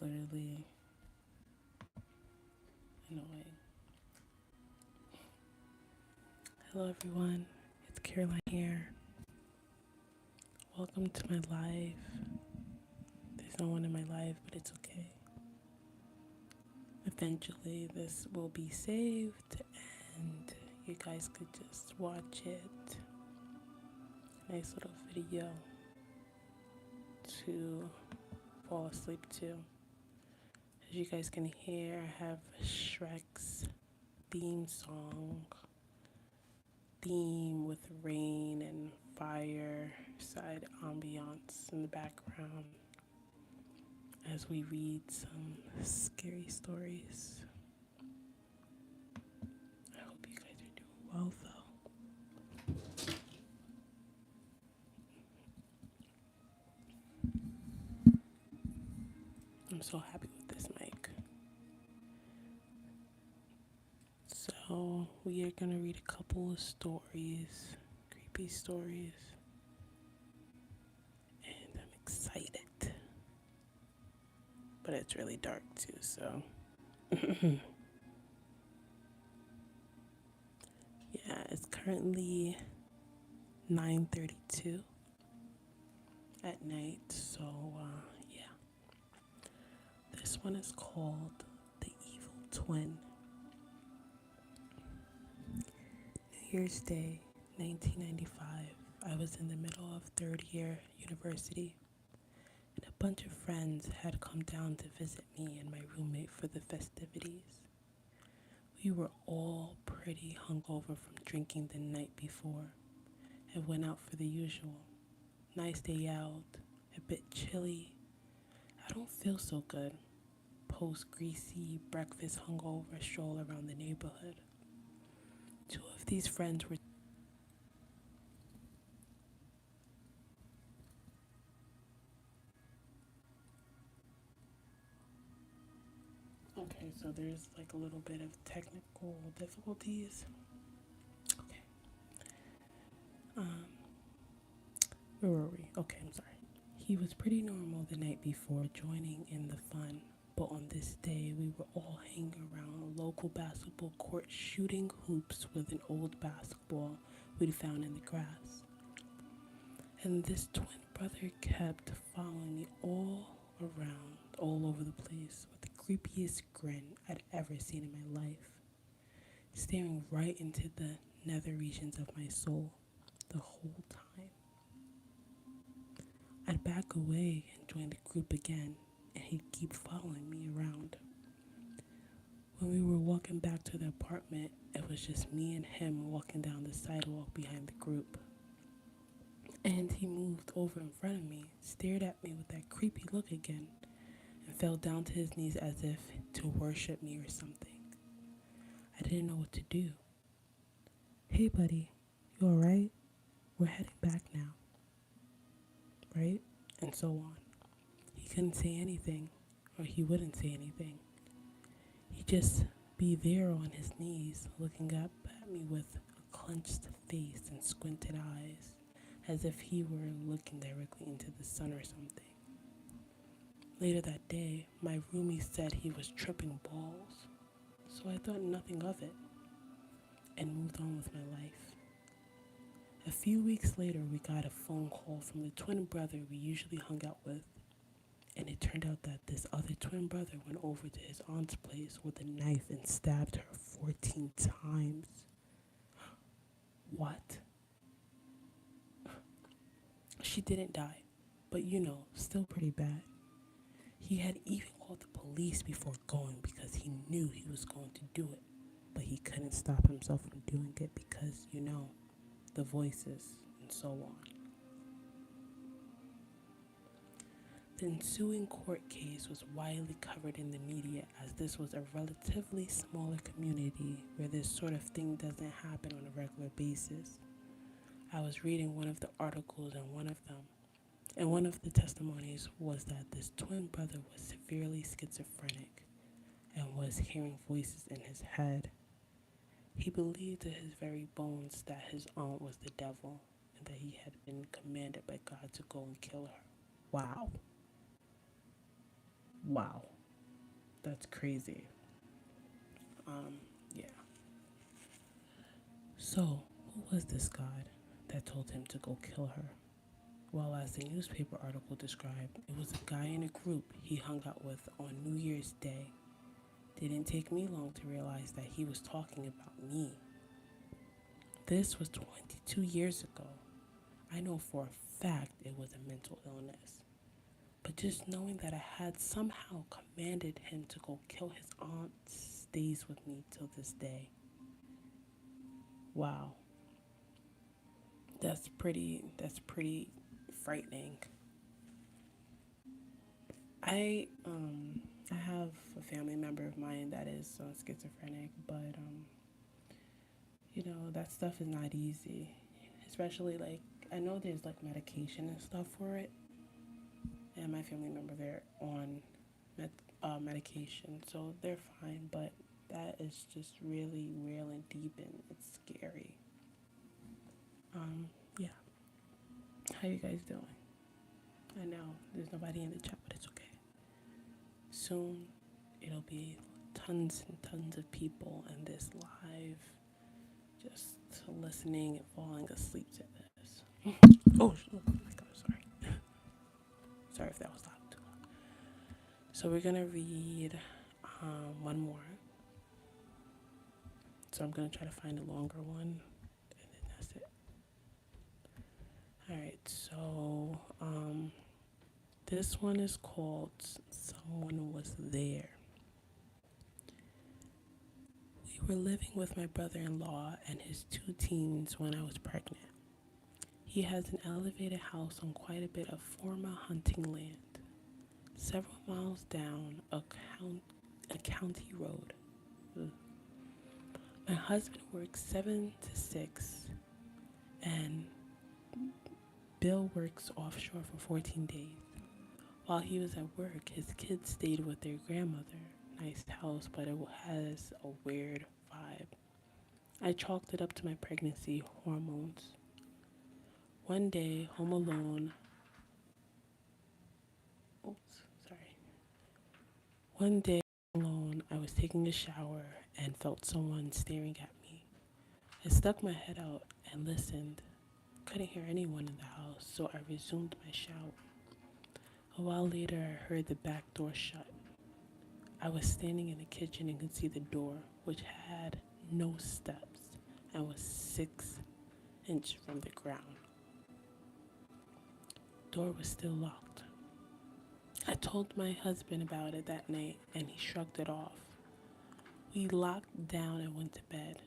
literally annoying. Hello, everyone. It's Caroline here. Welcome to my life. There's no one in my life, but it's okay. Eventually, this will be saved and you guys could just watch it. Nice little video to fall asleep to. As you guys can hear, I have Shrek's theme with rain and fireside ambiance in the background as we read some scary stories. I hope you guys are doing well though. I'm so happy with this mic. So we are gonna read a couple of stories, creepy stories, and I'm excited. But it's really dark too, so yeah, it's currently 9:32 at night, so yeah. This one is called The Evil Twin. New Year's Day, 1995. I was in the middle of third year university, and a bunch of friends had come down to visit me and my roommate for the festivities. We were all pretty hungover from drinking the night before and went out for the usual. Nice day out, a bit chilly. I don't feel so good. Post greasy breakfast hungover stroll around the neighborhood. Two of these friends were okay, so there's like a little bit of technical difficulties. Okay. Where were we? Okay, I'm sorry. He was pretty normal the night before, joining in the fun. But on this day, we were all hanging around a local basketball court shooting hoops with an old basketball we'd found in the grass. And this twin brother kept following me all around, all over the place, with the creepiest grin I'd ever seen in my life, staring right into the nether regions of my soul the whole time. I'd back away and join the group again, and he'd keep following me around. When we were walking back to the apartment, it was just me and him walking down the sidewalk behind the group. And he moved over in front of me, stared at me with that creepy look again, and fell down to his knees as if to worship me or something. I didn't know what to do. Hey buddy, you alright? We're heading back now. Right? And so on. He couldn't say anything, or he wouldn't say anything. He'd just be there on his knees, looking up at me with a clenched face and squinted eyes, as if he were looking directly into the sun or something. Later that day, my roomie said he was tripping balls, so I thought nothing of it and moved on with my life. A few weeks later, we got a phone call from the twin brother we usually hung out with, and it turned out that this other twin brother went over to his aunt's place with a knife and stabbed her 14 times. What? She didn't die, but still pretty bad. He had even called the police before going because he knew he was going to do it, but he couldn't stop himself from doing it because, the voices and so on. The ensuing court case was widely covered in the media as this was a relatively smaller community where this sort of thing doesn't happen on a regular basis. I was reading one of the articles and one of the testimonies was that this twin brother was severely schizophrenic and was hearing voices in his head. He believed to his very bones that his aunt was the devil and that he had been commanded by God to go and kill her. Wow. That's crazy. Yeah. So, who was this God that told him to go kill her? Well, as the newspaper article described, it was a guy in a group he hung out with on New Year's Day. Didn't take me long to realize that he was talking about me. This was 22 years ago. I know for a fact it was a mental illness. But just knowing that I had somehow commanded him to go kill his aunt stays with me till this day. Wow. That's pretty frightening. I have a family member of mine that is schizophrenic, but that stuff is not easy. Especially like I know there's like medication and stuff for it, and my family member they're on medication, so they're fine. But that is just really real and deep, and it's scary. Yeah. How you guys doing? I know there's nobody in the chat, but it's okay. Soon it'll be tons and tons of people in this live just listening and falling asleep to this. Oh my god, sorry. Sorry if that was loud, too loud. So we're gonna read one more. So I'm gonna try to find a longer one, and then that's it. All right. So this one is called "Someone Was There." We were living with my brother-in-law and his two teens when I was pregnant. He has an elevated house on quite a bit of former hunting land, several miles down a county road. Ugh. My husband works 7 to 6, and Bill works offshore for 14 days. While he was at work, his kids stayed with their grandmother. Nice house, but it has a weird vibe. I chalked it up to my pregnancy hormones. One day, home alone. Oops, sorry. One day, alone, I was taking a shower and felt someone staring at me. I stuck my head out and listened. Couldn't hear anyone in the house, so I resumed my shower. A while later, I heard the back door shut. I was standing in the kitchen and could see the door, which had no steps and was 6 inches from the ground. Door was still locked. I told my husband about it that night, and he shrugged it off. We locked down and went to bed.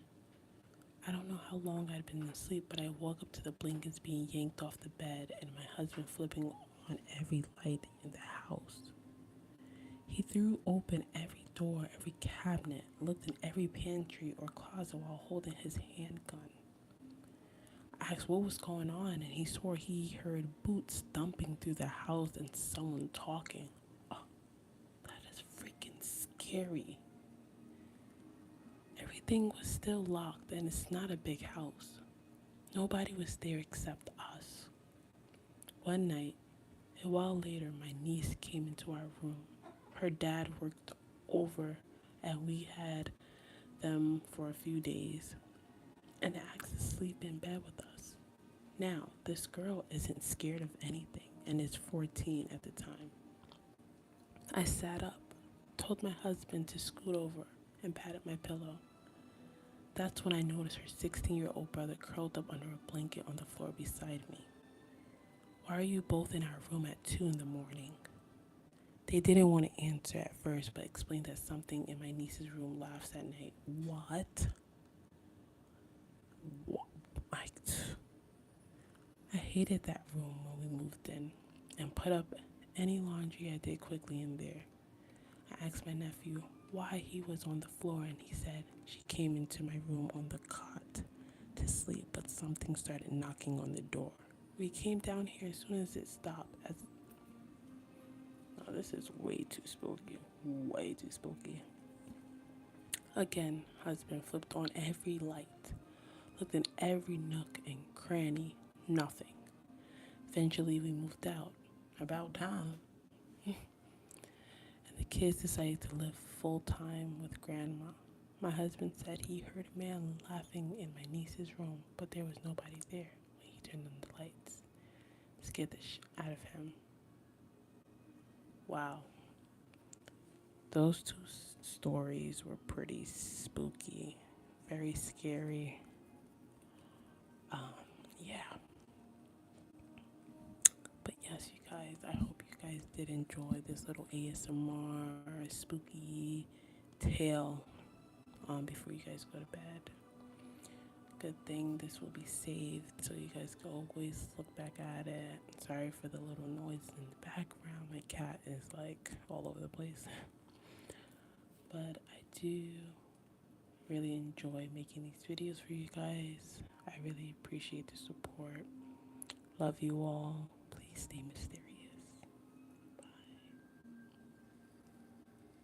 I don't know how long I'd been asleep, but I woke up to the blankets being yanked off the bed and my husband flipping on every light in the house. He threw open every door, every cabinet, looked in every pantry or closet while holding his handgun. I asked what was going on, and he swore he heard boots thumping through the house and someone talking. Oh, that is freaking scary. Everything was still locked, and it's not a big house. Nobody was there except us. One night, a while later, my niece came into our room. Her dad worked over, and we had them for a few days, and asked to sleep in bed with us. Now, this girl isn't scared of anything and is 14 at the time. I sat up, told my husband to scoot over, and patted my pillow. That's when I noticed her 16-year-old brother curled up under a blanket on the floor beside me. Why are you both in our room at 2 in the morning? They didn't want to answer at first, but explained that something in my niece's room laughs at night. What? Like, I hated that room when we moved in and put up any laundry I did quickly in there. I asked my nephew why he was on the floor, and he said she came into my room on the cot to sleep, but something started knocking on the door. We came down here as soon as it stopped. No, this is way too spooky. Way too spooky. Again, husband flipped on every light, looked in every nook and cranny, nothing. Eventually, we moved out. About time. And the kids decided to live full time with grandma. My husband said he heard a man laughing in my niece's room, but there was nobody there when he turned on the lights. It scared the out of him. Wow. Those two stories were pretty spooky, very scary. Um, yeah. But yes, you guys, I hope you guys did enjoy this little ASMR spooky tale before you guys go to bed. Good thing this will be saved so you guys can always look back at it. Sorry for the little noise in the background. My cat is like all over the place. But I do really enjoy making these videos for you guys. I really appreciate the support. Love you all. Please stay mysterious.